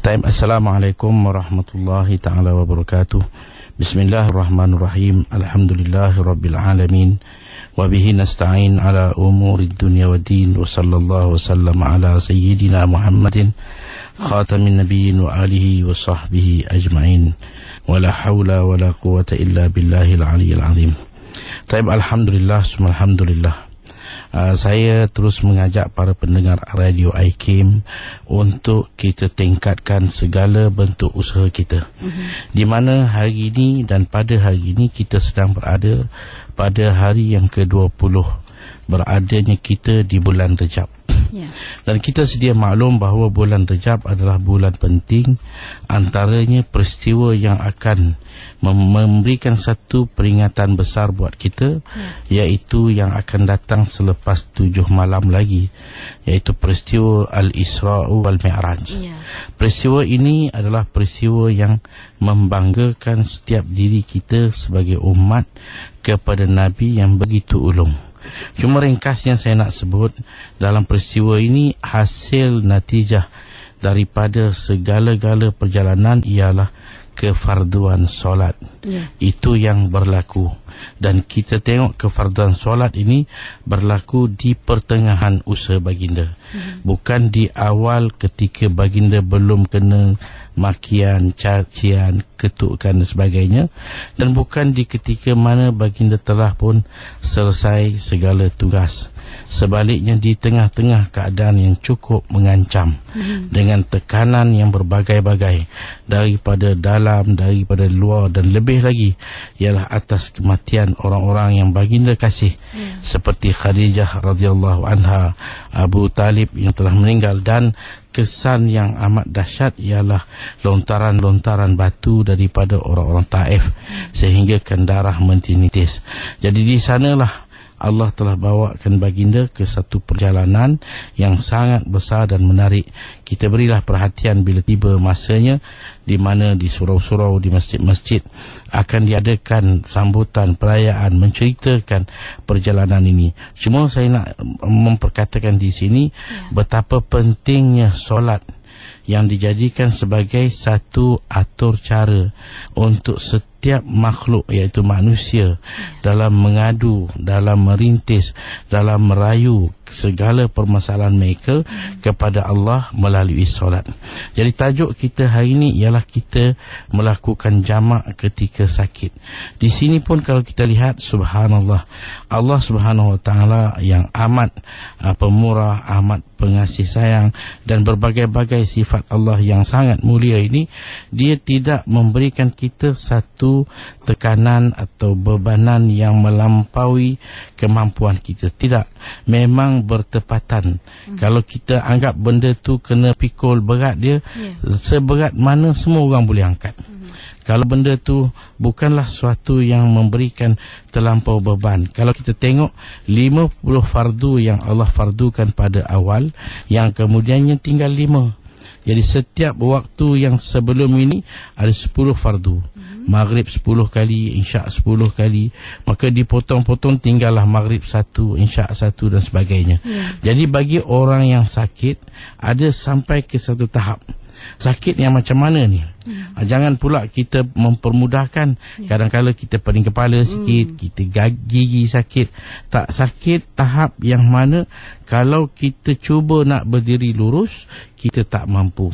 Assalamualaikum warahmatullahi ta'ala wabarakatuh. Bismillahirrahmanirrahim. Alhamdulillahirabbil alamin. Wa bihi nasta'in ala umurid dunya waddin. Wa sallallahu wasallam ala sayyidina Muhammadin khatamin nabiyyin wa alihi wa sahbihi ajma'in. Wa la hawla wa la quwata illa billahil aliyyil azim. Alhamdulillah, alhamdulillah. Saya terus mengajak para pendengar radio IKIM untuk kita tingkatkan segala bentuk usaha kita. Di mana hari ini dan pada hari ini kita sedang berada pada hari yang ke-20 beradanya kita di bulan Rejab. Dan kita sedia maklum bahawa bulan Rejab adalah bulan penting. Antaranya peristiwa yang akan memberikan satu peringatan besar buat kita, iaitu yang akan datang selepas 7 malam lagi, iaitu peristiwa Al-Isra' wal Mi'raj. Peristiwa ini adalah peristiwa yang membanggakan setiap diri kita sebagai umat kepada Nabi yang begitu ulung. Cuma ringkasnya saya nak sebut, dalam peristiwa ini hasil natijah daripada segala-gala perjalanan ialah kefarduan solat. Itu yang berlaku. Dan kita tengok kefarduan solat ini berlaku di pertengahan usaha baginda. Bukan di awal ketika baginda belum kena makian, cacian, ketukan dan sebagainya. Dan bukan di ketika mana baginda telah pun selesai segala tugas. Sebaliknya di tengah-tengah keadaan yang cukup mengancam, dengan tekanan yang berbagai-bagai daripada dalam, daripada luar, dan lebih lagi ialah atas kematian orang-orang yang baginda kasih, seperti Khadijah radhiyallahu anha, Abu Talib yang telah meninggal, dan kesan yang amat dahsyat ialah lontaran-lontaran batu daripada orang-orang Taif sehinggakan darah mentinitis. Jadi di sanalah Allah telah bawakan baginda ke satu perjalanan yang sangat besar dan menarik. Kita berilah perhatian bila tiba masanya, di mana di surau-surau, di masjid-masjid akan diadakan sambutan perayaan menceritakan perjalanan ini. Cuma saya nak memperkatakan di sini betapa pentingnya solat yang dijadikan sebagai satu atur cara untuk setiap makhluk, iaitu manusia, dalam mengadu, dalam merintis, dalam merayu segala permasalahan mereka kepada Allah melalui solat. Jadi tajuk kita hari ini ialah kita melakukan jamak ketika sakit. Di sini pun kalau kita lihat, subhanallah, Allah Subhanahu wa taala yang amat pemurah, amat pengasih sayang, dan berbagai-bagai sifat Allah yang sangat mulia ini, dia tidak memberikan kita satu tekanan atau bebanan yang melampaui kemampuan kita. Tidak, memang bertepatan. Kalau kita anggap benda tu kena pikul berat dia, seberat mana semua orang boleh angkat. Kalau benda tu bukanlah suatu yang memberikan terlampau beban. Kalau kita tengok 50 fardu yang Allah fardukan pada awal, yang kemudiannya tinggal 5. Jadi setiap waktu yang sebelum ini ada 10 fardu. Maghrib 10 kali, Isyak 10 kali, maka dipotong-potong tinggallah Maghrib 1, Isyak 1 dan sebagainya. Jadi bagi orang yang sakit, ada sampai ke satu tahap. Sakit yang macam mana ni? Jangan pula kita mempermudahkan. Kadang-kadang kita pening kepala sikit, kita gigi sakit. Tak, sakit tahap yang mana kalau kita cuba nak berdiri lurus, kita tak mampu.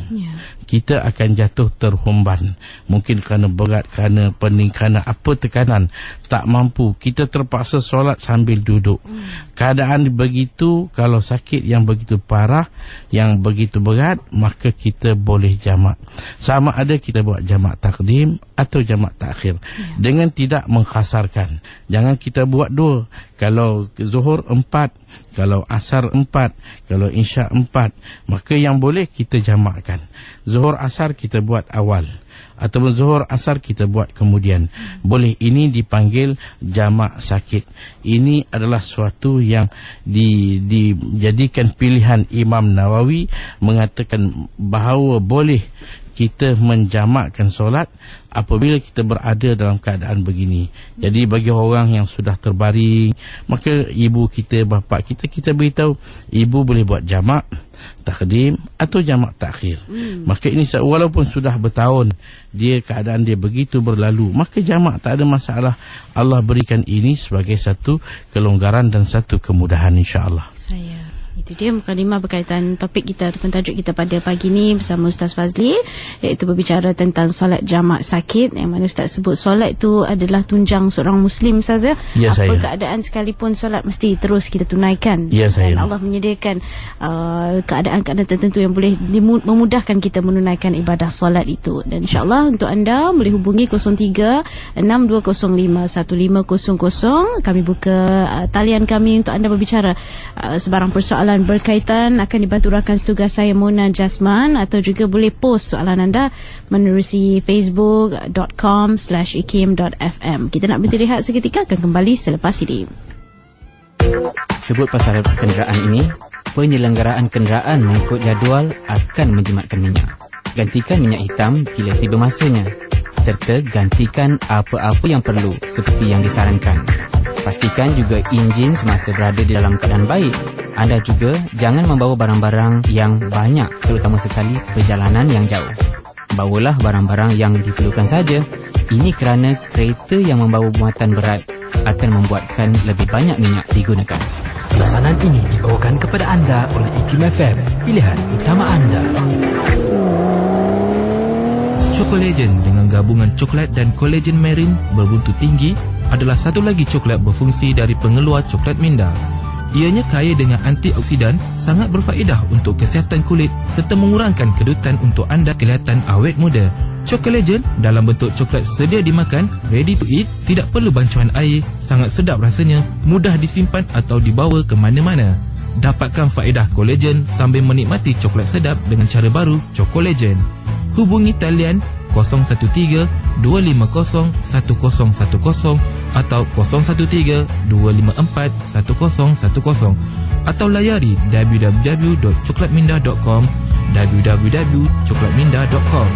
Kita akan jatuh terhumban. Mungkin kerana berat, kerana pening, kerana apa tekanan, tak mampu. Kita terpaksa solat sambil duduk. Keadaan begitu, kalau sakit yang begitu parah, yang begitu berat, maka kita boleh jamak. Sama ada kita buat jamak takdim atau jamak takhir, dengan tidak mengkhasarkan. Jangan kita buat 2. Kalau zuhur 4, kalau asar 4, kalau isyak 4, maka yang boleh kita jamakkan. Zuhur asar kita buat awal, ataupun zuhur asar kita buat kemudian. Boleh. Ini dipanggil jamak sakit. Ini adalah suatu yang dijadikan pilihan Imam Nawawi, mengatakan bahawa boleh kita menjamakkan solat apabila kita berada dalam keadaan begini. Jadi bagi orang yang sudah terbaring, maka ibu kita, bapa kita, kita beritahu ibu boleh buat jamak takdim atau jamak takhir. Maka ini walaupun sudah bertahun dia keadaan dia begitu berlalu, maka jamak tak ada masalah. Allah berikan ini sebagai satu kelonggaran dan satu kemudahan, insya-Allah. Itu dia mukadimah berkaitan topik kita ataupun tajuk kita pada pagi ni bersama Ustaz Fazli, iaitu berbicara tentang solat jamak sakit, yang mana Ustaz sebut solat itu adalah tunjang seorang Muslim saja. Ya, apa keadaan sekalipun solat mesti terus kita tunaikan. Ya, dan Allah menyediakan keadaan-keadaan tertentu yang boleh memudahkan kita menunaikan ibadah solat itu. Dan insyaAllah untuk anda boleh hubungi 03-6205-1500. Kami buka talian kami untuk anda berbicara sebarang persoalan berkaitan akan dibantu rakan setugas saya Mona Jasman, atau juga boleh post soalan anda menerusi facebook.com/ikim.fm. Kita nak berhenti rehat seketika, akan kembali selepas ini. Sebut pasal kenderaan ini, penyelenggaraan kenderaan mengikut jadual akan menjimatkan minyak. Gantikan minyak hitam bila tiba masanya, serta gantikan apa-apa yang perlu seperti yang disarankan. Pastikan juga enjin semasa berada di dalam keadaan baik. Anda juga jangan membawa barang-barang yang banyak, terutama sekali perjalanan yang jauh. Bawalah barang-barang yang diperlukan saja. Ini kerana kereta yang membawa muatan berat akan membuatkan lebih banyak minyak digunakan. Pesanan ini dibawakan kepada anda oleh IKIM FM, pilihan utama anda. Chocolagen dengan gabungan coklat dan kolagen marine berbuntu tinggi adalah satu lagi coklat berfungsi dari pengeluar coklat minda. Ianya kaya dengan antioksidan, sangat berfaedah untuk kesihatan kulit serta mengurangkan kedutan untuk anda kelihatan awet muda. Chocolagen dalam bentuk coklat sedia dimakan, ready to eat, tidak perlu bancuan air, sangat sedap rasanya, mudah disimpan atau dibawa ke mana-mana. Dapatkan faedah kolagen sambil menikmati coklat sedap dengan cara baru Chocolagen. Hubungi talian 013-250-1010 atau 013-254-1010 atau layari www.coklatminda.com www.coklatminda.com.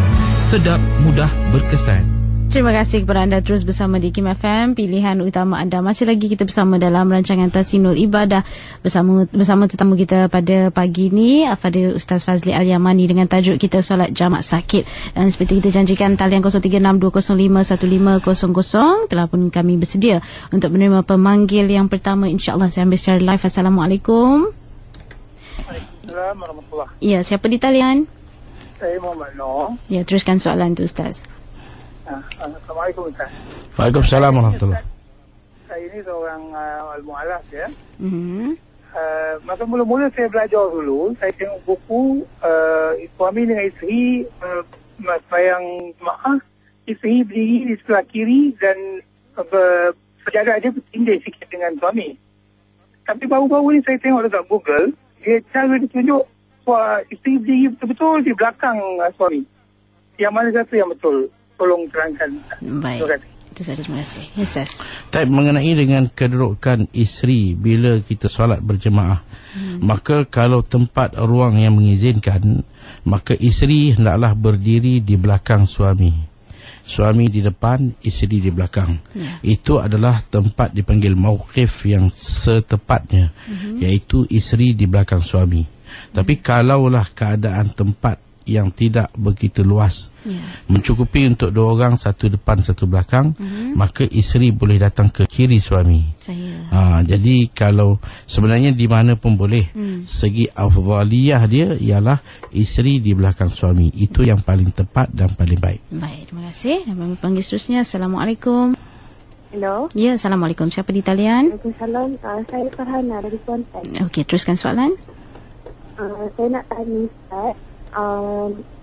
Sedap, mudah, berkesan. Terima kasih kepada anda terus bersama di IKIM FM, pilihan utama anda. Masih lagi kita bersama dalam rancangan Tahsinul Ibadah bersama tetamu kita pada pagi ini, Fadil Ustaz Fazli Al-Yamani, dengan tajuk kita solat jamak sakit. Dan seperti kita janjikan, talian 0362051500 telah pun kami bersedia untuk menerima pemanggil yang pertama. InsyaAllah saya ambil secara live. Assalamualaikum. Waalaikumsalam warahmatullahi. Ya, siapa di talian? Saya Muhammad Noor. Ya, teruskan soalan tu Ustaz. Assalamualaikum Ustaz. Waalaikumsalam warahmatullahi. Saya ini seorang al-mu'alaf ya. Masa mula-mula saya belajar dulu, saya tengok buku suami dengan isteri sembahyang jemaah, isteri berdiri di sebelah kiri dan sejadah dia bertindih sikit dengan suami. Tapi baru-baru ni saya tengok dekat Google, dia cara dia tunjuk isteri berdiri betul-betul di belakang suami. Yang mana satu yang betul? Tolong terangkan. Baik. Itu saja, terima kasih. Ustaz. Tapi mengenai dengan kedudukan isteri bila kita solat berjemaah, maka kalau tempat ruang yang mengizinkan, maka isteri hendaklah berdiri di belakang suami. Suami di depan, isteri di belakang. Itu adalah tempat dipanggil mauqif yang setepatnya, iaitu isteri di belakang suami. Tapi kalaulah keadaan tempat yang tidak begitu luas, mencukupi untuk dua orang, satu depan satu belakang, maka isteri boleh datang ke kiri suami. Jadi kalau sebenarnya di mana pun boleh, segi afdaliyah dia ialah isteri di belakang suami. Itu yang paling tepat dan paling baik. Baik, terima kasih. Dan panggil seterusnya. Assalamualaikum. Hello. Ya, Assalamualaikum. Siapa di talian? Waalaikumsalam. Saya Farhana dari Kuantan. Okey, teruskan soalan. Saya nak tanya Ustaz,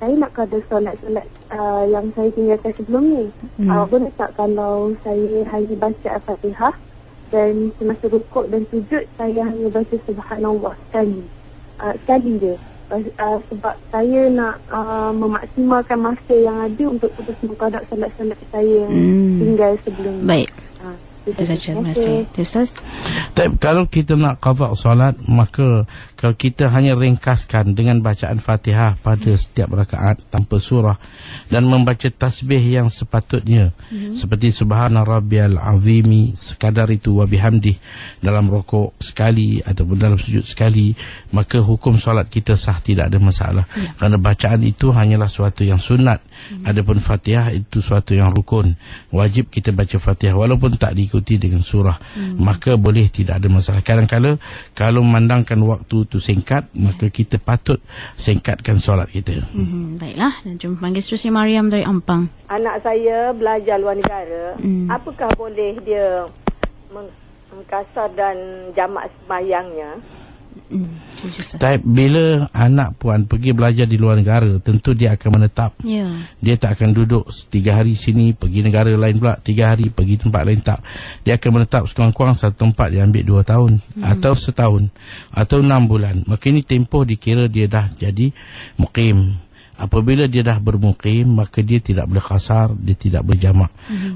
saya nak kada solat yang saya tinggalkan sebelum ni. Boleh tak kalau saya hanya baca Al-Fatihah dan semasa rukuk dan sujud saya hanya baca Subhanallah sekali je. Sebab saya nak memaksimalkan masa yang ada untuk terus mengqada solat-solat saya yang tinggal sebelum ni. Baik. Itu saja. Terima kasih. Ustaz. Tapi kalau kita nak qada solat, maka kalau kita hanya ringkaskan dengan bacaan Fatihah pada setiap rakaat tanpa surah dan membaca tasbih yang sepatutnya, seperti subhana rabbiyal azimi, sekadar itu, wa bihamdih, dalam rukuk sekali ataupun dalam sujud sekali, maka hukum solat kita sah, tidak ada masalah. Kerana bacaan itu hanyalah suatu yang sunat. Adapun Fatihah itu suatu yang rukun. Wajib kita baca Fatihah walaupun tak diikuti dengan surah. Maka boleh, tidak ada masalah. Kadang-kadang kalau memandangkan waktu itu singkat, maka kita patut singkatkan solat kita. Baiklah, dan jom panggil seterusnya Mariam dari Ampang. Anak saya belajar luar negara. Apakah boleh dia mengkasar dan jamak sembahyangnya? Bila anak puan pergi belajar di luar negara, tentu dia akan menetap. Dia tak akan duduk 3 hari sini, pergi negara lain pula 3 hari, pergi tempat lain, tak. Dia akan menetap sekurang-kurang satu tempat, dia ambil 2 tahun atau setahun atau 6 bulan. Maka ini tempoh dikira dia dah jadi muqim. Apabila dia dah bermukim, maka dia tidak boleh qasar, dia tidak berjamak.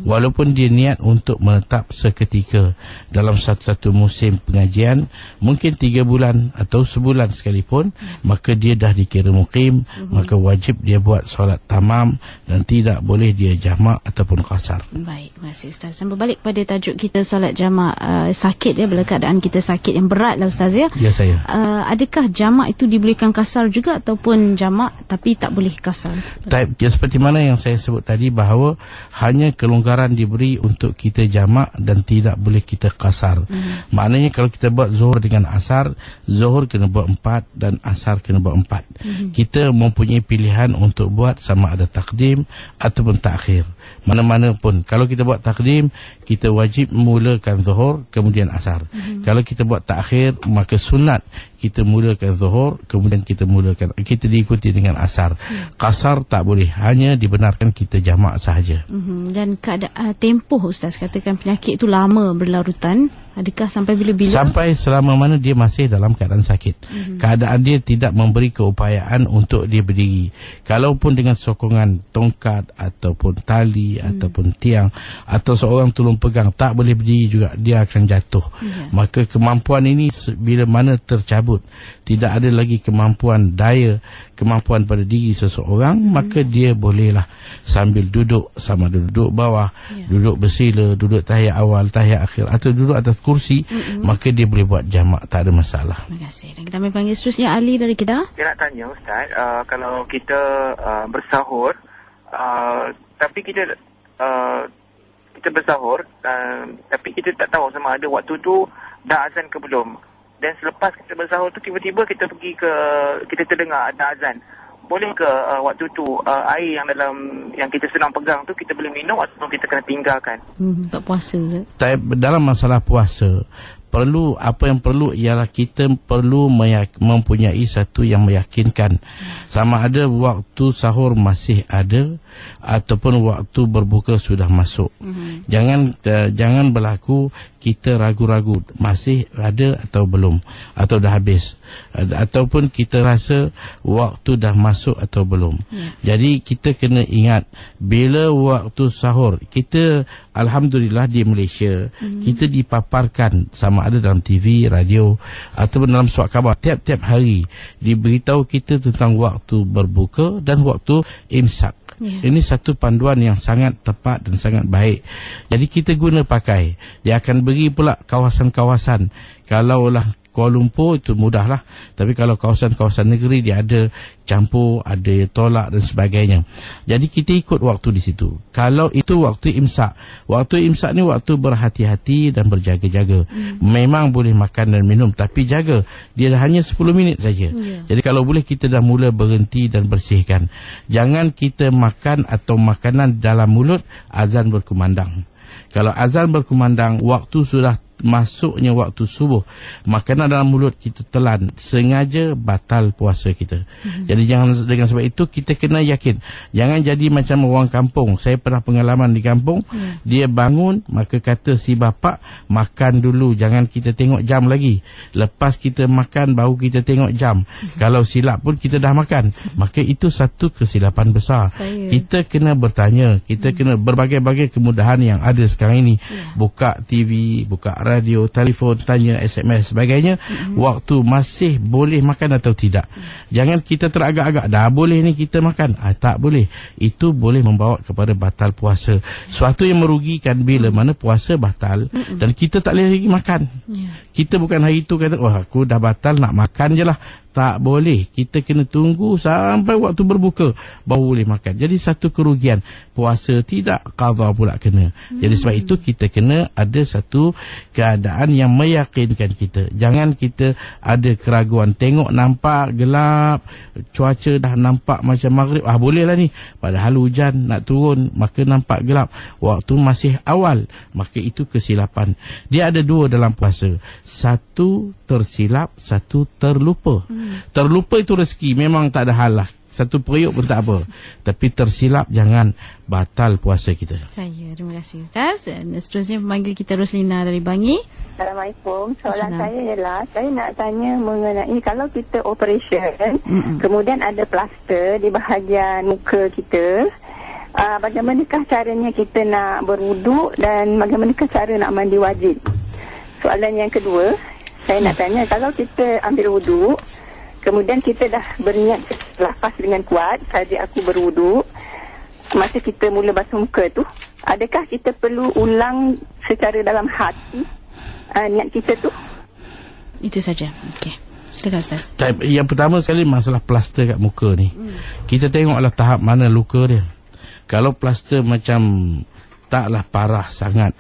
Walaupun dia niat untuk menetap seketika dalam satu-satu musim pengajian, mungkin 3 bulan atau sebulan sekalipun, maka dia dah dikira mukim. Maka wajib dia buat solat tamam dan tidak boleh dia jamak ataupun qasar. Baik, terima kasih Ustaz. Dan berbalik pada tajuk kita, solat jamak sakit ya, bila keadaan kita sakit yang berat lah Ustaz ya. Ya, saya. Adakah jamak itu dibolehkan qasar juga ataupun jamak tapi tak boleh kasar? Seperti mana yang saya sebut tadi, bahawa hanya kelonggaran diberi untuk kita jamak dan tidak boleh kita kasar. Maknanya kalau kita buat zuhur dengan asar, zuhur kena buat 4 dan asar kena buat 4. Kita mempunyai pilihan untuk buat sama ada takdim ataupun takhir. Mana-mana pun. Kalau kita buat takdim, kita wajib mulakan zuhur kemudian asar. Kalau kita buat takhir, maka sunat kita mulakan zuhur kemudian kita diikuti dengan asar. Qasar tak boleh, hanya dibenarkan kita jamak sahaja. Dan keadaan tempoh Ustaz, katakan penyakit itu lama berlarutan, adakah sampai bila-bila? Sampai selama mana dia masih dalam keadaan sakit. Keadaan dia tidak memberi keupayaan untuk dia berdiri. Kalaupun dengan sokongan tongkat ataupun tali ataupun tiang atau seorang tolong pegang, tak boleh berdiri juga, dia akan jatuh. Maka kemampuan ini bila mana tercabut, tidak ada lagi kemampuan pada diri seseorang, maka dia bolehlah sambil duduk, sama ada duduk bawah, duduk bersila, duduk tahiyat awal, tahiyat akhir atau duduk atas kursi, maka dia boleh buat jamak, tak ada masalah. Terima kasih. Dan kita panggil seterusnya Ali dari Kedah. Saya nak tanya Ustaz, kalau kita bersahur, tapi kita bersahur, tapi kita tak tahu sama ada waktu tu dah azan ke belum. Dan selepas kita bersahur tu tiba-tiba kita terdengar ada azan. Boleh ke waktu tu air yang kita sedang pegang tu kita boleh minum atau kita kena tinggalkan? Tak puasa. Dalam masalah puasa, apa yang perlu ialah kita perlu mempunyai satu yang meyakinkan sama ada waktu sahur masih ada ataupun waktu berbuka sudah masuk. Jangan berlaku kita ragu-ragu masih ada atau belum, atau dah habis, ataupun kita rasa waktu dah masuk atau belum. Jadi kita kena ingat, bila waktu sahur kita, alhamdulillah di Malaysia, kita dipaparkan sama ada dalam TV, radio ataupun dalam surat khabar, tiap-tiap hari diberitahu kita tentang waktu berbuka dan waktu imsak. Ini satu panduan yang sangat tepat dan sangat baik. Jadi kita guna pakai. Dia akan beri pula kawasan-kawasan. Kalaulah Kuala Lumpur itu mudahlah, tapi kalau kawasan-kawasan negeri dia ada campur, ada tolak dan sebagainya. Jadi kita ikut waktu di situ. Kalau itu waktu imsak ni waktu berhati-hati dan berjaga-jaga. Memang boleh makan dan minum, tapi jaga, dia dah hanya 10 minit saja. Jadi kalau boleh kita dah mula berhenti dan bersihkan. Jangan kita makan atau makanan dalam mulut azan berkumandang. Kalau azan berkumandang, waktu sudah masuknya waktu subuh, makanan dalam mulut kita telan, sengaja batal puasa kita. Jadi jangan, dengan sebab itu kita kena yakin. Jangan jadi macam orang kampung. Saya pernah pengalaman di kampung, dia bangun, maka kata si bapa, makan dulu, jangan kita tengok jam lagi. Lepas kita makan baru kita tengok jam. Kalau silap pun kita dah makan. Maka itu satu kesilapan besar. Kita kena bertanya, kita kena berbagai-bagai kemudahan yang ada sekarang ini. Buka TV, buka radio, telefon, tanya, SMS, sebagainya. Waktu masih boleh makan atau tidak. Jangan kita teragak-agak, dah boleh ni kita makan. Tak boleh. Itu boleh membawa kepada batal puasa. Suatu yang merugikan bila mana puasa batal dan kita tak boleh lagi makan. Kita bukan hari itu kata, wah aku dah batal, nak makan je lah. Tak boleh. Kita kena tunggu sampai waktu berbuka baru boleh makan. Jadi satu kerugian. Puasa tidak, qadha pula kena. Jadi sebab itu kita kena ada satu keadaan yang meyakinkan kita. Jangan kita ada keraguan. Tengok nampak gelap, cuaca dah nampak macam maghrib, boleh lah ni. Padahal hujan nak turun, maka nampak gelap. Waktu masih awal, maka itu kesilapan. Dia ada dua dalam puasa. Satu tersilap, satu terlupa. Terlupa itu rezeki, memang tak ada hal lah. Satu periuk pun tak apa. Tapi tersilap, jangan batal puasa kita. Terima kasih Ustaz. Dan seterusnya pemanggil kita Roslina dari Bangi. Assalamualaikum. Soalan saya ialah, saya nak tanya mengenai kalau kita operation, kemudian ada plaster di bahagian muka kita, bagaimanakah caranya kita nak berwuduk dan bagaimanakah cara nak mandi wajib? Soalan yang kedua, saya nak tanya, kalau kita ambil wuduk, kemudian kita dah berniat lafaz dengan kuat, saja aku berwuduk, masa kita mula basuh muka tu, adakah kita perlu ulang secara dalam hati niat kita tu? Itu saja. Okey. Silakan Ustaz. Yang pertama sekali masalah plaster kat muka ni. Kita tengoklah tahap mana luka dia. Kalau plaster macam taklah parah sangat,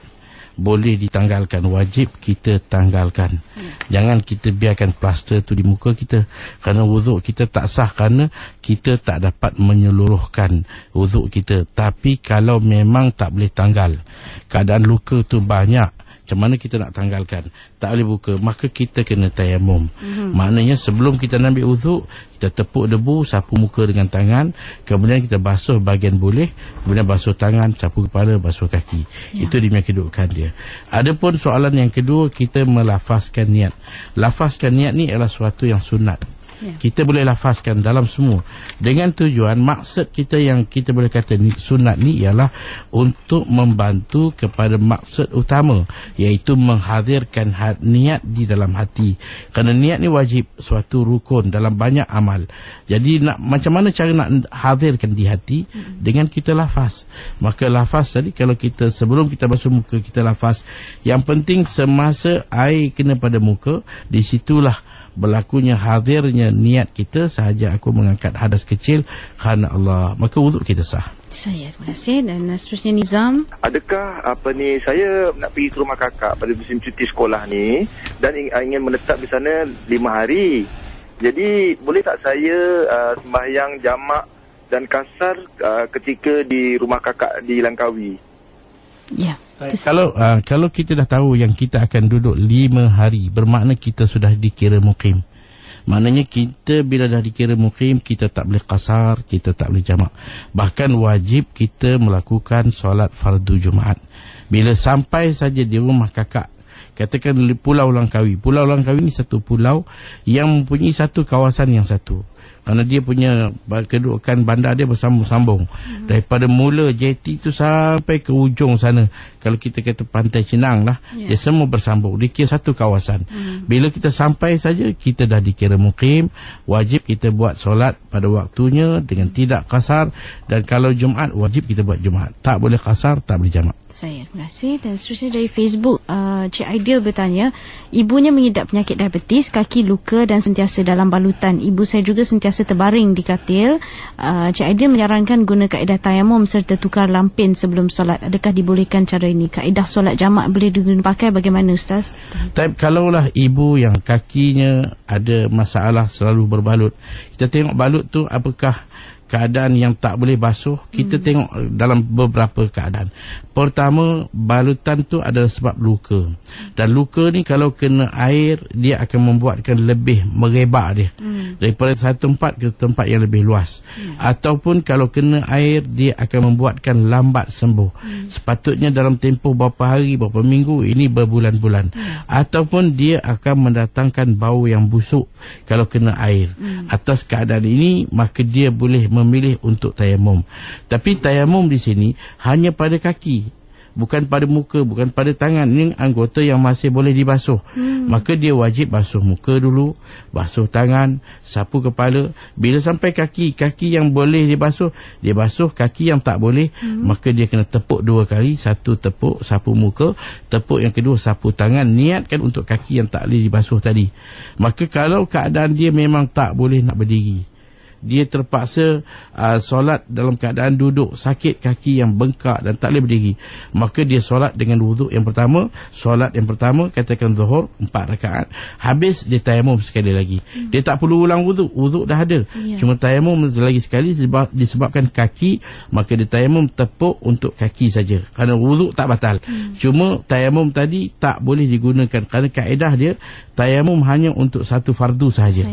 boleh ditanggalkan, wajib kita tanggalkan. Jangan kita biarkan plaster tu di muka kita, kerana wuduk kita tak sah, kerana kita tak dapat menyeluruhkan wuduk kita. Tapi kalau memang tak boleh tanggal, keadaan luka tu banyak, macam mana kita nak tanggalkan, tak boleh buka, maka kita kena tayamum. Maknanya sebelum kita ambil wuduk, kita tepuk debu, sapu muka dengan tangan, kemudian kita basuh bahagian boleh, kemudian basuh tangan, sapu kepala, basuh kaki. Itu dia kedudukan dia. Adapun soalan yang kedua, kita melafazkan niat. Lafazkan niat ni adalah sesuatu yang sunat. Kita boleh lafazkan dalam semua dengan tujuan, maksud kita yang kita boleh kata ni, sunat ni ialah untuk membantu kepada maksud utama, iaitu menghadirkan niat di dalam hati. Kerana niat ni wajib, suatu rukun dalam banyak amal. Jadi macam mana cara nak hadirkan di hati? Dengan kita lafaz. Maka lafaz tadi, kalau kita sebelum kita basuh muka kita lafaz. Yang penting semasa air kena pada muka, di situlah berlakunya hadirnya niat kita, sahaja aku mengangkat hadas kecil kerana Allah, maka wuduk kita sah. Terima kasih. Dan seterusnya Nizam. Adakah saya nak pergi ke rumah kakak pada musim cuti sekolah ni dan ingin menetap di sana 5 hari. Jadi boleh tak saya sembahyang jamak dan kasar ketika di rumah kakak di Langkawi? Ya. Kalau kita dah tahu yang kita akan duduk 5 hari, bermakna kita sudah dikira muqim. Maknanya kita bila dah dikira muqim, kita tak boleh qasar, kita tak boleh jamak. Bahkan wajib kita melakukan solat fardu Jumaat. Bila sampai saja di rumah kakak, katakan Pulau Langkawi. Pulau Langkawi ni satu pulau yang mempunyai satu kawasan yang satu. Kerana dia punya kedudukan bandar dia bersambung-sambung. Daripada mula jeti tu sampai ke ujung sana. Kalau kita kata Pantai Cinang lah, dia semua bersambung. Dikira satu kawasan. Bila kita sampai saja, kita dah dikira muqim. Wajib kita buat solat pada waktunya dengan tidak kasar. Dan kalau Jumaat, wajib kita buat Jumaat. Tak boleh kasar, tak boleh jamak. Terima kasih. Dan seterusnya dari Facebook, Cik Aidil bertanya, ibunya mengidap penyakit diabetes, kaki luka dan sentiasa dalam balutan. Ibu saya juga sentiasa terbaring di katil. Cik Aidil menyarankan guna kaedah tayamum serta tukar lampin sebelum solat. Adakah dibolehkan cara ini? Kaedah solat jamak boleh dipakai bagaimana Ustaz? Tapi kalaulah ibu yang kakinya ada masalah selalu berbalut, kita tengok balut tu apakah keadaan yang tak boleh basuh, kita tengok dalam beberapa keadaan. Pertama, balutan tu adalah sebab luka. Dan luka ni kalau kena air, dia akan membuatkan lebih merebak dia. Daripada satu tempat ke tempat yang lebih luas. Ataupun kalau kena air, dia akan membuatkan lambat sembuh. Sepatutnya dalam tempoh berapa hari, berapa minggu, ini berbulan-bulan. Ataupun dia akan mendatangkan bau yang busuk kalau kena air. Atas keadaan ini, maka dia boleh memilih untuk tayamum. Tapi tayamum di sini hanya pada kaki, bukan pada muka, bukan pada tangan. Ini anggota yang masih boleh dibasuh. Maka dia wajib basuh muka dulu, basuh tangan, sapu kepala. Bila sampai kaki, kaki yang boleh dibasuh, dia basuh. Kaki yang tak boleh, maka dia kena tepuk 2 kali. Satu tepuk, sapu muka. Tepuk yang kedua, sapu tangan. Niatkan untuk kaki yang tak boleh dibasuh tadi. Maka kalau keadaan dia memang tak boleh nak berdiri, dia terpaksa solat dalam keadaan duduk, sakit kaki yang bengkak dan tak boleh berdiri, maka dia solat dengan wuduk yang pertama. Solat yang pertama, katakan zuhur 4 rakaat, habis dia tayamum sekali lagi. Dia tak perlu ulang wuduk, wuduk dah ada. Cuma tayamum lagi sekali disebabkan kaki, maka dia tayamum tepuk untuk kaki saja, kerana wuduk tak batal. Cuma tayamum tadi tak boleh digunakan, kerana kaedah dia tayamum hanya untuk satu fardu sahaja.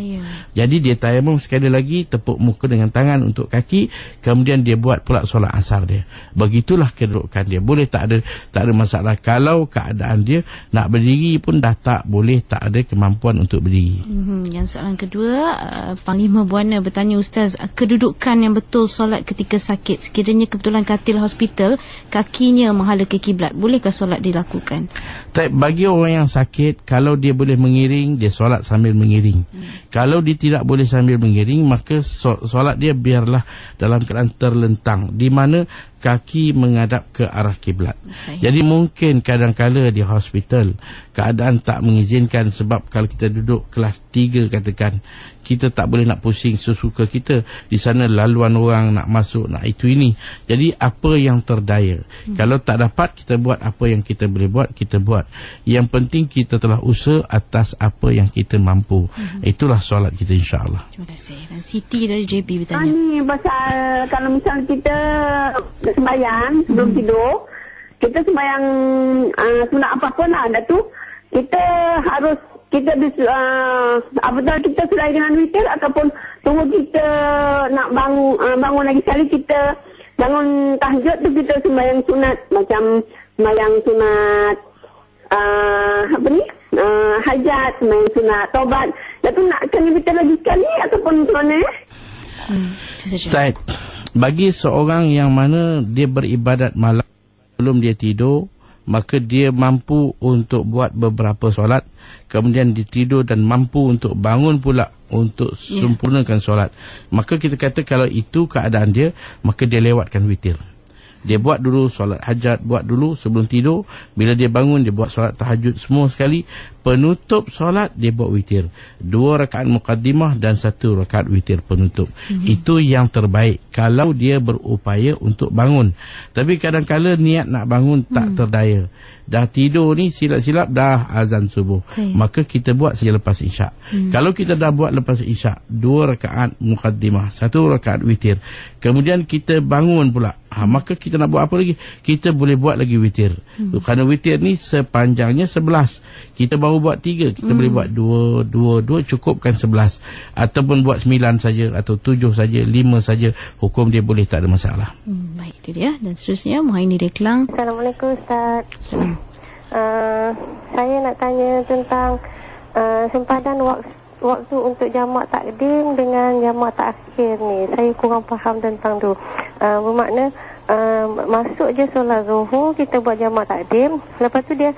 Jadi dia tayamum sekali lagi, tepuk muka dengan tangan untuk kaki, kemudian dia buat pula solat asar dia. Begitulah kedudukan dia. Boleh tak ada masalah. Kalau keadaan dia nak berdiri pun dah tak boleh, tak ada kemampuan untuk berdiri. Yang soalan kedua, Panglima Buana bertanya, Ustaz, kedudukan yang betul solat ketika sakit, sekiranya kebetulan katil hospital, kakinya menghala ke kiblat, bolehkah solat dilakukan? Bagi orang yang sakit, kalau dia boleh mengiring, dia solat sambil mengiring. Kalau dia tidak boleh sambil mengiring, maka solat dia biarlah dalam keadaan terlentang, di mana kaki menghadap ke arah kiblat. Jadi mungkin kadang-kala di hospital keadaan tak mengizinkan, sebab kalau kita duduk kelas 3 katakan, kita tak boleh nak pusing sesuka kita. Di sana laluan orang nak masuk, nak itu ini. Jadi apa yang terdaya. Kalau tak dapat, kita buat apa yang kita boleh buat, kita buat. Yang penting kita telah usaha atas apa yang kita mampu. Itulah solat kita, insya-Allah. Terima kasih. Dan Siti dari JB bertanya. Ini pasal kalau misalnya kita sembahyang sebelum tidur, kita sembahyang sunat apa-apa lah, dah tu kita harus apabila kita selai dengan witir, ataupun tunggu kita nak bangun lagi sekali, kita bangun tahajud tu kita sembahyang sunat, macam sembahyang sunat hajat, sembahyang sunat taubat. Lepas tu nak kena witir lagi sekali ataupun macam mana? Bagi seorang yang mana dia beribadat malam sebelum dia tidur, maka dia mampu untuk buat beberapa solat, kemudian dia tidur dan mampu untuk bangun pula untuk sempurnakan solat. Maka kita kata kalau itu keadaan dia, maka dia lewatkan witir. Dia buat dulu solat hajat, buat dulu sebelum tidur. Bila dia bangun, dia buat solat tahajud semua sekali. Penutup solat, dia buat witir. 2 rakaat muqaddimah dan 1 rakaat witir penutup. Itu yang terbaik kalau dia berupaya untuk bangun. Tapi kadang-kala niat nak bangun tak terdaya. Dah tidur ni silap-silap dah azan subuh. Maka kita buat saja lepas isyak. Kalau kita dah buat lepas isyak 2 rakaat muqaddimah, 1 rakaat witir, kemudian kita bangun pula, maka kita nak buat apa lagi? Kita boleh buat lagi witir. Kerana witir ni sepanjangnya 11. Kita baru buat 3, kita boleh buat 2, cukupkan 11. Ataupun buat 9 saja, atau 7 saja, 5 saja, hukum dia boleh, tak ada masalah. Baik, itu dia. Dan seterusnya Muhaini dari Kelang. Assalamualaikum, Ustaz. Saya nak tanya tentang sempadan waktu untuk jamak takdim dengan jamak takhir ni. Saya kurang faham tentang tu. Bermakna masuk je solat zuhur, kita buat jamak takdim, lepas tu dia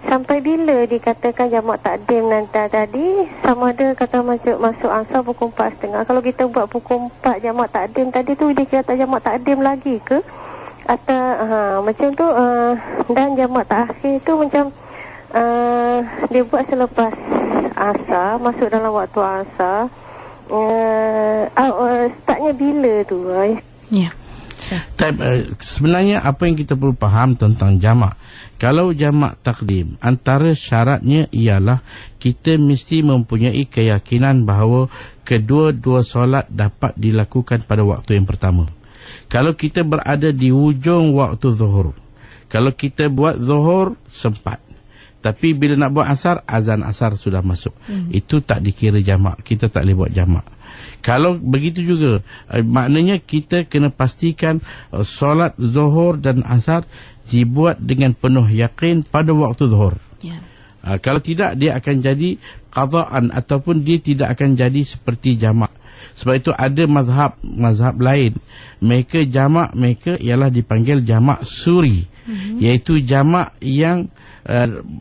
sampai bila dikatakan jamak takdim nanti tadi, sama ada kata masuk asar pukul 4.30. Kalau kita buat pukul 4 jamak takdim tadi tu, dia kata jamak takdim lagi ke? Atau macam tu. Dan jamak takhir tu macam dia buat selepas asar, masuk dalam waktu asar. Startnya bila tu? Sebenarnya apa yang kita perlu faham tentang jamak. Kalau jamak takdim, antara syaratnya ialah kita mesti mempunyai keyakinan bahawa kedua-dua solat dapat dilakukan pada waktu yang pertama. Kalau kita berada di hujung waktu zuhur, kalau kita buat zuhur sempat, tapi bila nak buat asar, azan asar sudah masuk. Itu tak dikira jamak. Kita tak boleh buat jamak. Kalau begitu juga, maknanya kita kena pastikan solat zuhur dan asar dibuat dengan penuh yakin pada waktu zuhur. Kalau tidak, dia akan jadi qadaan ataupun dia tidak akan jadi seperti jamak. Sebab itu ada mazhab lain. Mereka jamak, mereka ialah dipanggil jamak suri. Iaitu jamak yang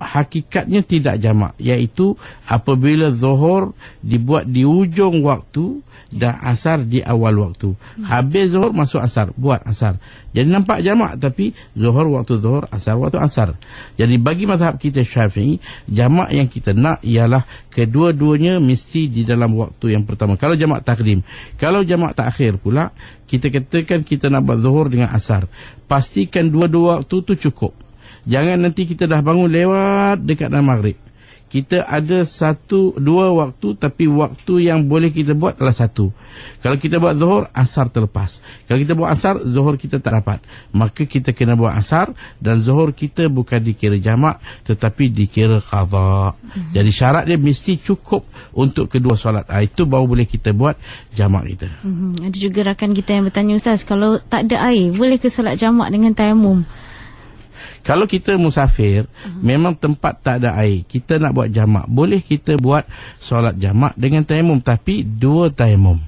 hakikatnya tidak jamak, iaitu apabila zuhur dibuat di ujung waktu dan asar di awal waktu. Habis zuhur masuk asar, buat asar. Jadi nampak jamak, tapi zuhur waktu zuhur, asar waktu asar. Jadi bagi mazhab kita Syafi'i, jamak yang kita nak ialah kedua-duanya mesti di dalam waktu yang pertama. Kalau jamak takdim. Kalau jamak takhir pula, kita katakan kita nak buat zuhur dengan asar, pastikan dua-dua waktu tu cukup. Jangan nanti kita dah bangun lewat dekat dalam maghrib. Kita ada dua waktu, tapi waktu yang boleh kita buat adalah satu. Kalau kita buat zuhur, asar terlepas. Kalau kita buat asar, zuhur kita tak dapat. Maka kita kena buat asar, dan zuhur kita bukan dikira jamak, tetapi dikira qadha. Jadi syarat dia mesti cukup untuk kedua solat. Itu baru boleh kita buat jamak kita. Ada juga rakan kita yang bertanya, Ustaz, kalau tak ada air, boleh ke solat jamak dengan tayamum? Kalau kita musafir, memang tempat tak ada air, kita nak buat jamak, boleh kita buat solat jamak dengan tayamum, tapi dua tayamum.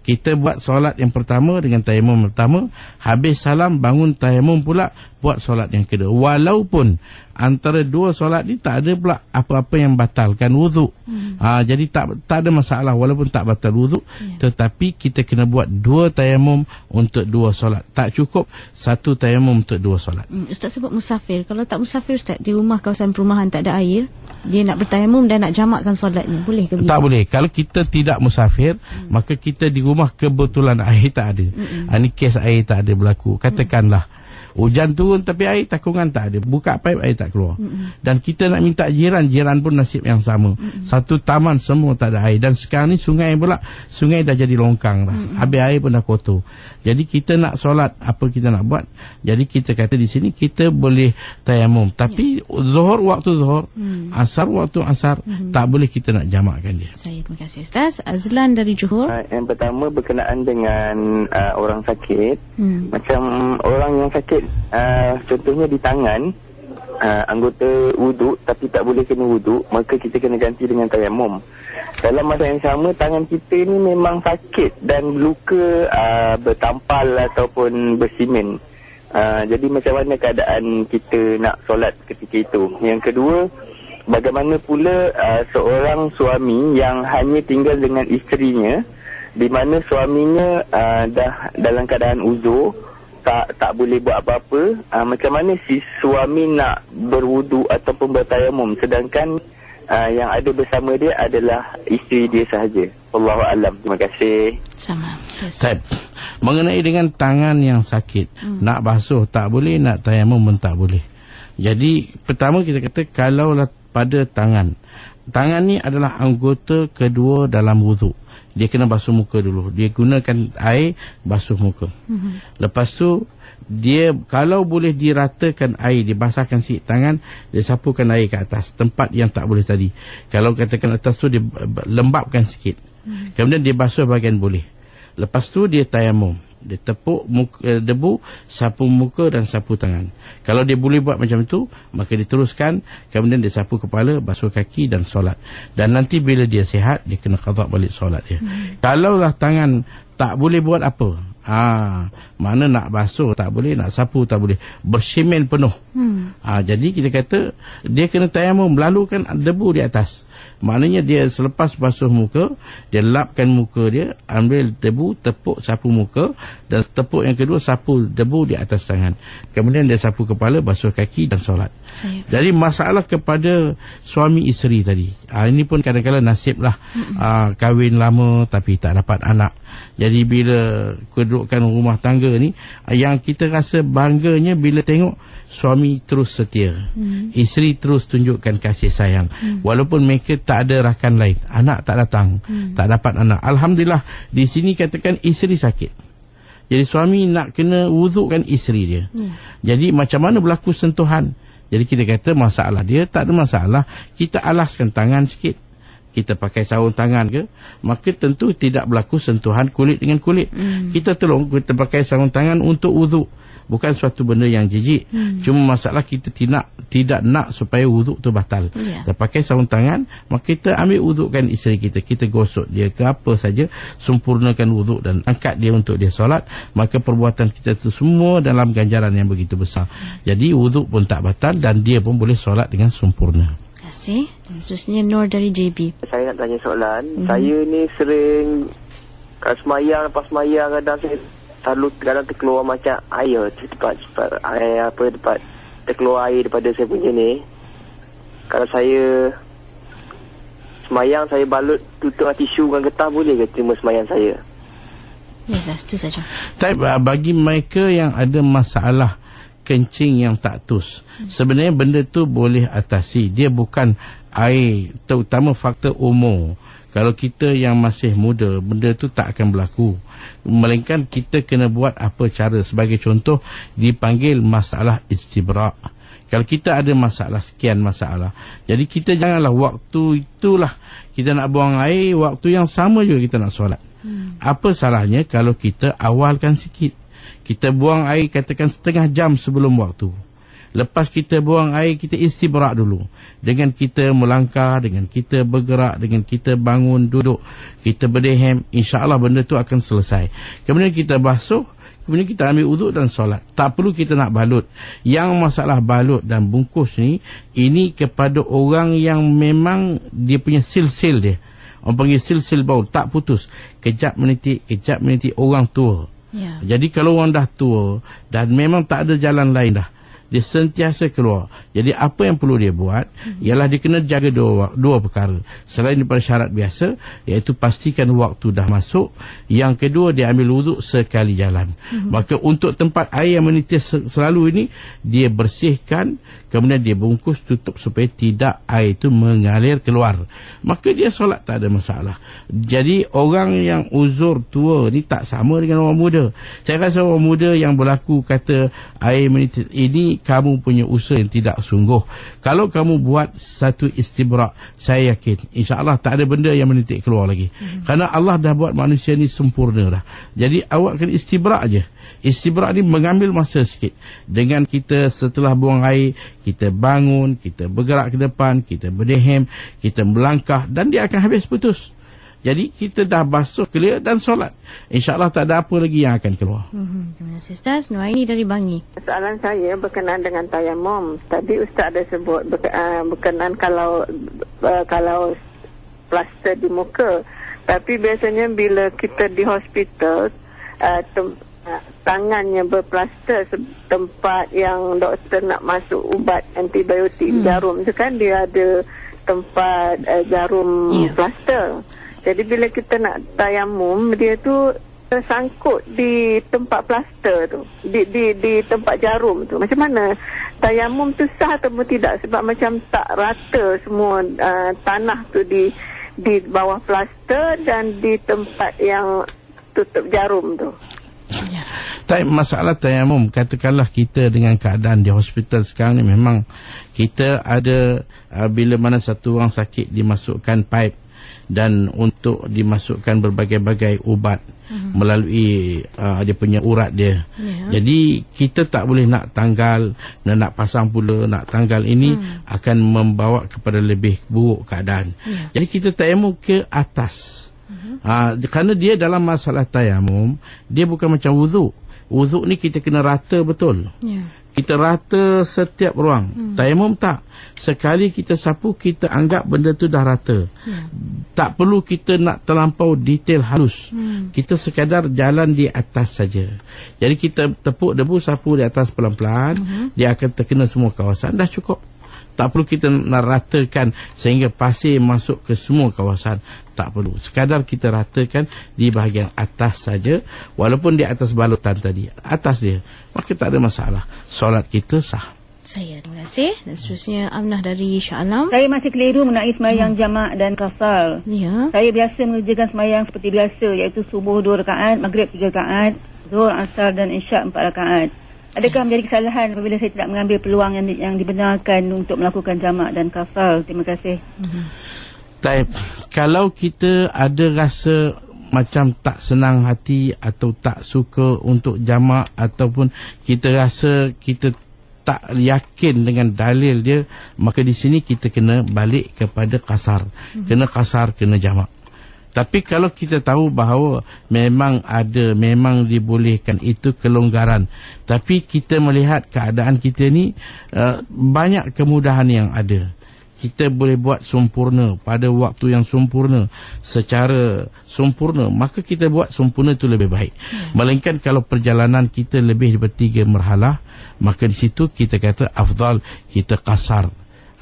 Kita buat solat yang pertama dengan tayamum pertama, habis salam bangun tayamum pula buat solat yang kedua. Walaupun antara dua solat ni tak ada pula apa-apa yang batalkan wuduk. Jadi tak ada masalah walaupun tak batal wuduk, tetapi kita kena buat dua tayamum untuk dua solat. Tak cukup satu tayamum untuk dua solat. Ustaz sebut musafir. Kalau tak musafir, Ustaz, di rumah kawasan perumahan tak ada air, dia nak bertayamum dan nak jamakkan solatnya, boleh ke begitu? Tak boleh. Kalau kita tidak musafir, maka kita di rumah kebetulan air tak ada. Ini kes air tak ada berlaku. Katakanlah hujan turun tapi air takungan tak ada, buka paip air tak keluar. Dan kita nak minta jiran pun nasib yang sama. Satu taman semua tak ada air, dan sekarang ni sungai dah jadi longkang dah. Habis air pun dah kotor. Jadi kita nak solat, apa kita nak buat? Jadi kita kata di sini kita boleh tayamum, tapi zuhur waktu zuhur, asar waktu asar, tak boleh kita nak jamakkan dia. Terima kasih, Ustaz. Azlan dari Johor. Yang pertama berkenaan dengan orang sakit. Macam orang yang sakit, contohnya di tangan, anggota wuduk tapi tak boleh kena wuduk, maka kita kena ganti dengan tayamum. Dalam masa yang sama, tangan kita ni memang sakit dan luka bertampal ataupun bersimen. Jadi macam mana keadaan kita nak solat ketika itu? Yang kedua, bagaimana pula seorang suami yang hanya tinggal dengan isterinya, di mana suaminya dah dalam keadaan uzur, tak boleh buat apa-apa, macam mana si suami nak berwudu ataupun bertayamum, sedangkan yang ada bersama dia adalah isteri dia sahaja. Wallahu a'lam. Terima kasih. Sama. Mengenai dengan tangan yang sakit, nak basuh tak boleh, nak tayamum pun tak boleh. Jadi pertama kita kata, kalaulah pada tangan ni adalah anggota kedua dalam wuduk, dia kena basuh muka dulu. Dia gunakan air basuh muka. Lepas tu dia kalau boleh diratakan air, dibasahkan sikit tangan, dia sapukan air ke atas tempat yang tak boleh tadi. Kalau katakan atas tu dia lembapkan sikit, kemudian dia basuh bahagian boleh. Lepas tu dia tayamum, dia tepuk debu, sapu muka dan sapu tangan. Kalau dia boleh buat macam tu, maka diteruskan, kemudian dia sapu kepala, basuh kaki dan solat. Dan nanti bila dia sihat, dia kena qada balik solat dia. Kalaulah tangan tak boleh buat apa, mana nak basuh tak boleh, nak sapu tak boleh, bersimen penuh. Jadi kita kata dia kena tayamum, lalukan debu di atas. Maknanya dia selepas basuh muka, dia lapkan muka dia, ambil debu, tepuk sapu muka, dan tepuk yang kedua sapu debu di atas tangan. Kemudian dia sapu kepala, basuh kaki dan solat. Jadi masalah kepada suami isteri tadi, ini pun kadang-kadang nasib lah, kahwin lama tapi tak dapat anak. Jadi bila kedudukan rumah tangga ni, yang kita rasa bangganya bila tengok suami terus setia, isteri terus tunjukkan kasih sayang, walaupun mereka tak ada rakan lain, anak tak datang, tak dapat anak. Alhamdulillah, di sini katakan isteri sakit, jadi suami nak kena wudukkan isteri dia. Jadi macam mana berlaku sentuhan? Jadi kita kata masalah dia tak ada masalah, kita alaskan tangan sikit, kita pakai sarung tangan ke, maka tentu tidak berlaku sentuhan kulit dengan kulit. Kita tolong, kita pakai sarung tangan untuk wuduk, bukan suatu benda yang jijik. Cuma masalah kita tidak nak supaya wuduk tu batal. Kita pakai sarung tangan, maka kita ambil wudukkan isteri kita, kita gosok dia ke apa saja, sempurnakan wuduk dan angkat dia untuk dia solat, maka perbuatan kita tu semua dalam ganjaran yang begitu besar. Jadi wuduk pun tak batal dan dia pun boleh solat dengan sempurna. Terima kasih. Dan seterusnya Nur dari JB. Saya nak tanya soalan. Saya ni sering semayang, lepas semayang kadang saya kadang terkeluar macam air tempat air apa tempat terkeluar air daripada saya punya ni. Kalau saya semayang, saya balut tutup tisu dengan getah, boleh ke terima semayang saya? Ya, itu saja. Tapi bagi mereka yang ada masalah kencing yang tak tus, sebenarnya benda tu boleh atasi. Dia bukan air, terutama faktor umur. Kalau kita yang masih muda, benda tu tak akan berlaku, melainkan kita kena buat apa cara. Sebagai contoh, dipanggil masalah istibra'. Kalau kita ada masalah, sekian masalah, jadi kita janganlah waktu itulah kita nak buang air, waktu yang sama juga kita nak solat. Apa salahnya kalau kita awalkan sikit, kita buang air katakan setengah jam sebelum waktu. Lepas kita buang air, kita istibra' dulu. Dengan kita melangkah, dengan kita bergerak, dengan kita bangun, duduk, kita berdehem, insya-Allah benda tu akan selesai. Kemudian kita basuh, kemudian kita ambil wuduk dan solat. Tak perlu kita nak balut. Yang masalah balut dan bungkus ni, ini kepada orang yang memang dia punya sil-sil dia. Orang panggil sil-sil baul, tak putus. Kejap menitik, orang tua. Jadi kalau orang dah tua dan memang tak ada jalan lain dah, dia sentiasa keluar. Jadi apa yang perlu dia buat ialah dia kena jaga dua perkara. Selain daripada syarat biasa, iaitu pastikan waktu dah masuk. Yang kedua, dia ambil wuduk sekali jalan. Maka untuk tempat air yang menitis selalu ini, dia bersihkan, kemudian dia bungkus tutup supaya tidak air itu mengalir keluar. Maka dia solat tak ada masalah. Jadi orang yang uzur tua ni tak sama dengan orang muda. Saya rasa orang muda yang berlaku kata air menitis ini, kamu punya usaha yang tidak sungguh. Kalau kamu buat satu istibra', saya yakin insya-Allah tak ada benda yang menitik keluar lagi. Kerana Allah dah buat manusia ni sempurna dah. Jadi awak kena istibra' aje. Istibra' ni mengambil masa sikit. Dengan kita setelah buang air, kita bangun, kita bergerak ke depan, kita berdehem, kita melangkah, dan dia akan habis putus. Jadi kita dah basuh, clear dan solat. InsyaAllah tak ada apa lagi yang akan keluar. Terima kasih Ustaz. Nuaini dari Bangi. Soalan saya berkenaan dengan tayamum. Tadi Ustaz ada sebut berkenaan kalau plaster di muka. Tapi biasanya bila kita di hospital, tangannya berplaster tempat yang doktor nak masuk ubat antibiotik jarum tu kan, dia ada tempat jarum plaster. Jadi bila kita nak tayamum, dia tu tersangkut di tempat plaster tu, di tempat jarum tu. Macam mana tayamum tu sah atau tidak? Sebab macam tak rata semua tanah tu di bawah plaster dan di tempat yang tutup jarum tu. Tak masalah tayamum. Katakanlah kita dengan keadaan di hospital sekarang ni, memang kita ada bila mana satu orang sakit dimasukkan pipe dan untuk dimasukkan berbagai-bagai ubat melalui dia punya urat dia. Jadi kita tak boleh nak tanggal, nak pasang pula, nak tanggal ini akan membawa kepada lebih buruk keadaan. Jadi kita tayamum ke atas. Kerana dia dalam masalah tayamum, dia bukan macam wuduk. Wuduk ni kita kena rata betul. Kita rata setiap ruang. Tayamum tak. Sekali kita sapu, kita anggap benda tu dah rata. Tak perlu kita nak terlampau detail halus. Kita sekadar jalan di atas saja. Jadi kita tepuk debu, sapu di atas pelan-pelan, dia akan terkena semua kawasan, dah cukup. Tak perlu kita nak ratakan sehingga pasir masuk ke semua kawasan. Tak perlu. Sekadar kita ratakan di bahagian atas saja. Walaupun di atas balutan tadi, atas dia, maka tak ada masalah. Solat kita sah. Terima kasih. Dan seterusnya Amnah dari Shah Alam. Saya masih keliru mengenai semayang jamak dan qasar. Ya. Saya biasa mengerjakan semayang seperti biasa, iaitu subuh 2 rakaat, maghrib 3 rakaat, zuhur, asar dan isyak 4 rakaat. Adakah menjadi kesalahan apabila saya tidak mengambil peluang yang dibenarkan untuk melakukan jamak dan qasar? Terima kasih. Baik. Kalau kita ada rasa macam tak senang hati atau tak suka untuk jamak, ataupun kita rasa kita tak yakin dengan dalil dia, maka di sini kita kena balik kepada qasar. Kena qasar, kena jamak. Tapi kalau kita tahu bahawa memang dibolehkan, itu kelonggaran. Tapi kita melihat keadaan kita ni, banyak kemudahan yang ada. Kita boleh buat sempurna pada waktu yang sempurna, secara sempurna, maka kita buat sempurna itu lebih baik. Melainkan kalau perjalanan kita lebih daripada 3 marhalah, maka di situ kita kata afdal kita qasar.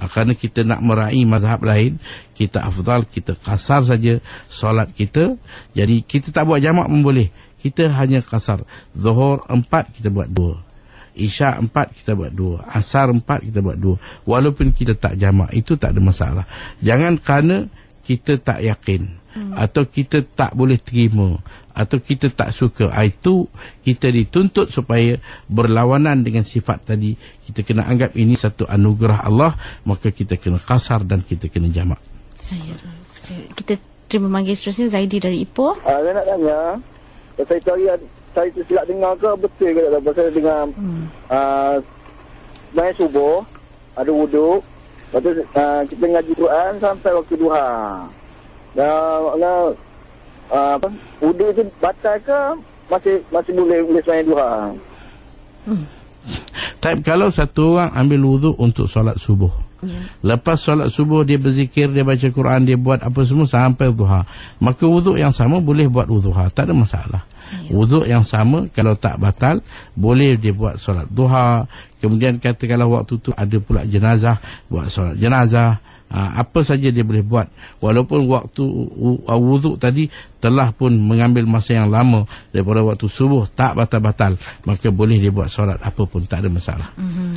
Kerana kita nak meraih mazhab lain, kita afdal kita qasar saja solat kita. Jadi kita tak buat jamak pun boleh, kita hanya qasar. Zuhur 4 kita buat 2, isyak 4 kita buat 2, asar 4 kita buat 2. Walaupun kita tak jamak, itu tak ada masalah. Jangan kerana kita tak yakin, atau kita tak boleh terima, atau kita tak suka, itu kita dituntut supaya berlawanan dengan sifat tadi. Kita kena anggap ini satu anugerah Allah, maka kita kena qasar dan kita kena jamak. Kita terima manggil seterusnya Zaidi dari Ipoh. Saya nak tanya, saya cari, saya silap dengar ke betul ke tak? Saya dengar main subuh, ada wuduk, lepas tu kita ngaji Quran sampai waktu duha. Dan wuduk itu batal ke masih boleh semayang duha? Tapi kalau satu orang ambil wuduk untuk solat subuh, lepas solat subuh dia berzikir, dia baca Quran, dia buat apa semua sampai duha, maka wuduk yang sama boleh buat duha, tak ada masalah. Wuduk yang sama kalau tak batal, boleh dia buat solat duha. Kemudian katakanlah waktu tu ada pula jenazah, buat solat jenazah. Apa saja dia boleh buat, walaupun waktu wuduk tadi telah pun mengambil masa yang lama daripada waktu subuh, tak batal-batal, maka boleh dia buat solat apa pun, tak ada masalah.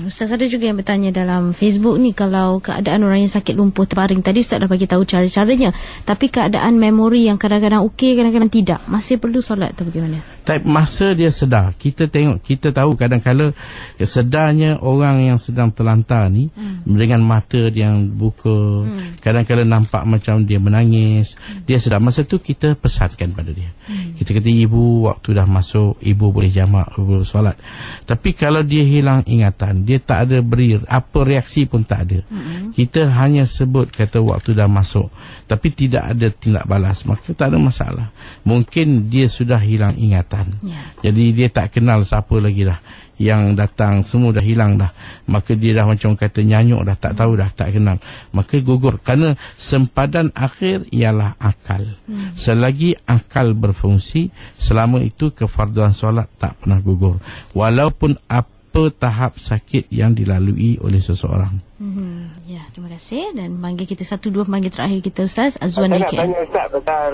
Ustaz, ada juga yang bertanya dalam Facebook ni, kalau keadaan orang yang sakit lumpuh terbaring tadi Ustaz dah bagi tahu cara-caranya, tapi keadaan memori yang kadang-kadang okey, kadang-kadang tidak, masih perlu solat atau bagaimana? Tapi masa dia sedar, kita tengok, kita tahu kadang-kadang sedarnya orang yang sedang terlantar ni dengan mata dia yang buka, kadang-kadang nampak macam dia menangis, dia sedar, masa tu kita pesankan pada dia. Kita kata, ibu waktu dah masuk, ibu boleh jamak, boleh solat. Tapi kalau dia hilang ingatan, dia tak ada beri apa reaksi pun tak ada, kita hanya sebut kata waktu dah masuk, tapi tidak ada tindak balas, maka tak ada masalah. Mungkin dia sudah hilang ingatan, jadi dia tak kenal siapa lagi dah, yang datang semua dah hilang dah, maka dia dah macam kata nyanyuk dah, tak tahu dah, tak kenal, maka gugur. Kerana sempadan akhir ialah akal. Selagi akal berfungsi, selama itu kefarduan solat tak pernah gugur, walaupun apa tahap sakit yang dilalui oleh seseorang. Ya, terima kasih. Dan panggil kita dua panggil terakhir kita, Ustaz Azwan. Saya nak tanya Ustaz pasal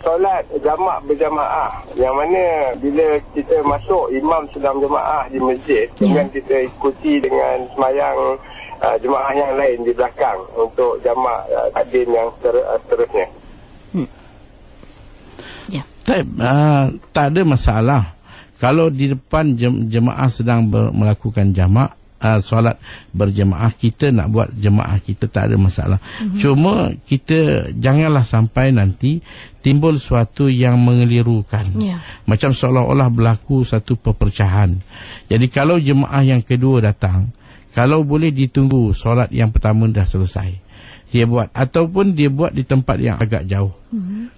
solat jamak berjamaah, yang mana bila kita masuk imam sedang jemaah di masjid, kemudian kita ikuti dengan semayang jemaah yang lain di belakang untuk jamak takdim yang seterusnya. Tak ada masalah kalau di depan jemaah sedang melakukan jamak, solat berjemaah, kita nak buat jemaah kita, tak ada masalah. Cuma kita janganlah sampai nanti timbul suatu yang mengelirukan, macam seolah-olah berlaku satu perpecahan. Jadi kalau jemaah yang kedua datang, kalau boleh ditunggu solat yang pertama dah selesai, dia buat, ataupun dia buat di tempat yang agak jauh,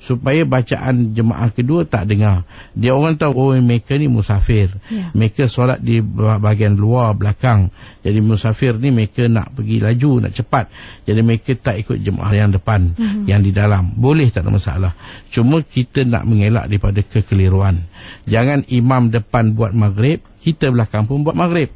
supaya bacaan jemaah kedua tak dengar. Dia orang tahu, oh mereka ni musafir, mereka solat di bahagian luar belakang, jadi musafir ni mereka nak pergi laju, nak cepat, jadi mereka tak ikut jemaah yang depan, yang di dalam. Boleh, tak ada masalah. Cuma kita nak mengelak daripada kekeliruan. Jangan imam depan buat maghrib, kita belah kampung buat maghrib.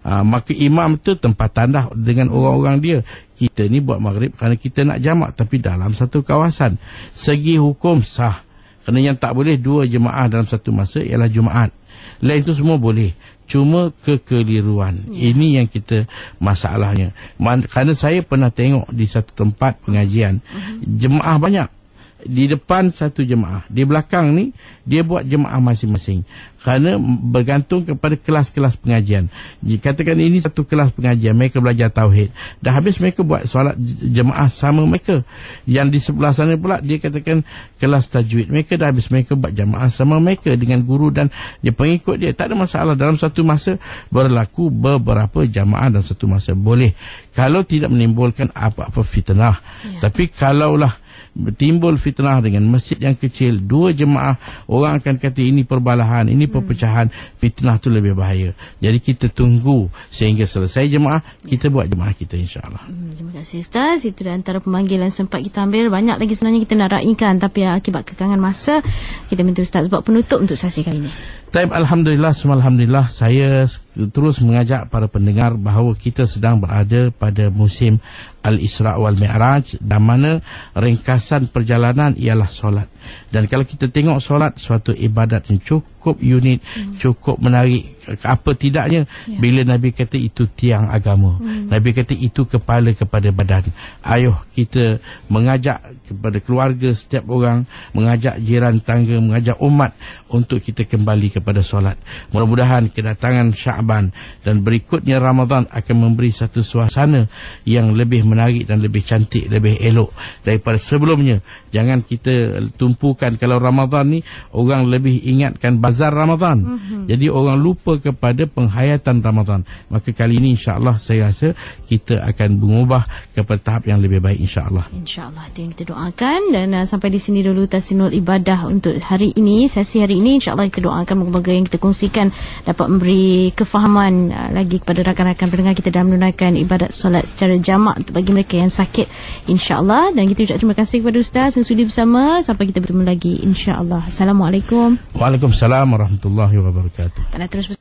Maka imam tu tempatan dah dengan orang-orang dia. Kita ni buat maghrib kerana kita nak jamak, tapi dalam satu kawasan. Segi hukum sah. Kerana yang tak boleh 2 jemaah dalam satu masa ialah Jumaat. Lain tu semua boleh. Cuma kekeliruan. Ini yang kita masalahnya. Kerana saya pernah tengok di satu tempat pengajian, jemaah banyak. Di depan satu jemaah, di belakang ni dia buat jemaah masing-masing. Kerana bergantung kepada kelas-kelas pengajian. Katakan ini satu kelas pengajian, mereka belajar tauhid. Dah habis mereka buat solat jemaah sama mereka. Yang di sebelah sana pula dia katakan kelas tajwid. Mereka dah habis, mereka buat jemaah sama mereka dengan guru dan dia pengikut dia. Tak ada masalah. Dalam satu masa berlaku beberapa jemaah dalam satu masa. Boleh. Kalau tidak menimbulkan apa-apa fitnah. Tapi kalaulah timbul fitnah dengan masjid yang kecil, 2 jemaah, orang akan kata ini perbalahan, ini perpecahan. Fitnah tu lebih bahaya. Jadi kita tunggu sehingga selesai jemaah, kita buat jemaah kita, insyaAllah. Terima kasih Ustaz. Itu di antara pemanggilan sempat kita ambil. Banyak lagi sebenarnya kita nak raikan, tapi akibat kekangan masa, kita minta Ustaz buat penutup untuk sesi kali ini. Taib, Alhamdulillah, semua Alhamdulillah. Saya terus mengajak para pendengar bahawa kita sedang berada pada musim Al-Isra' wal Mi'raj, dan mana ringkasan perjalanan ialah solat. Dan kalau kita tengok solat, suatu ibadat yang cukup unik, cukup menarik. Apa tidaknya bila Nabi kata itu tiang agama. Nabi kata itu kepala kepada badan. Ayuh kita mengajak kepada keluarga setiap orang, mengajak jiran tangga, mengajak umat untuk kita kembali kepada solat. Mudah-mudahan kedatangan Sya'ban dan berikutnya Ramadan akan memberi satu suasana yang lebih menarik dan lebih cantik, lebih elok daripada sebelumnya. Jangan kita tumpukan, kalau Ramadan ni orang lebih ingatkan bazar Ramadan. Jadi orang lupa kepada penghayatan Ramadan. Maka kali ini insya-Allah saya rasa kita akan mengubah kepada tahap yang lebih baik, insya-Allah. Insya-Allah, itu yang kita doakan. Dan sampai di sini dulu Tahsinul Ibadah untuk hari ini, sesi hari ini. Insya-Allah kita doakan moga-moga yang kita kongsikan dapat memberi kefahaman lagi kepada rakan-rakan pendengar kita dalam menunaikan ibadat solat secara jamak untuk bagi mereka yang sakit, insya-Allah. Dan kita ucap terima kasih kepada Ustaz yang sudi bersama. Sampai kita bertemu lagi, insya-Allah. Assalamualaikum. Waalaikumsalam warahmatullahi wabarakatuh. Terus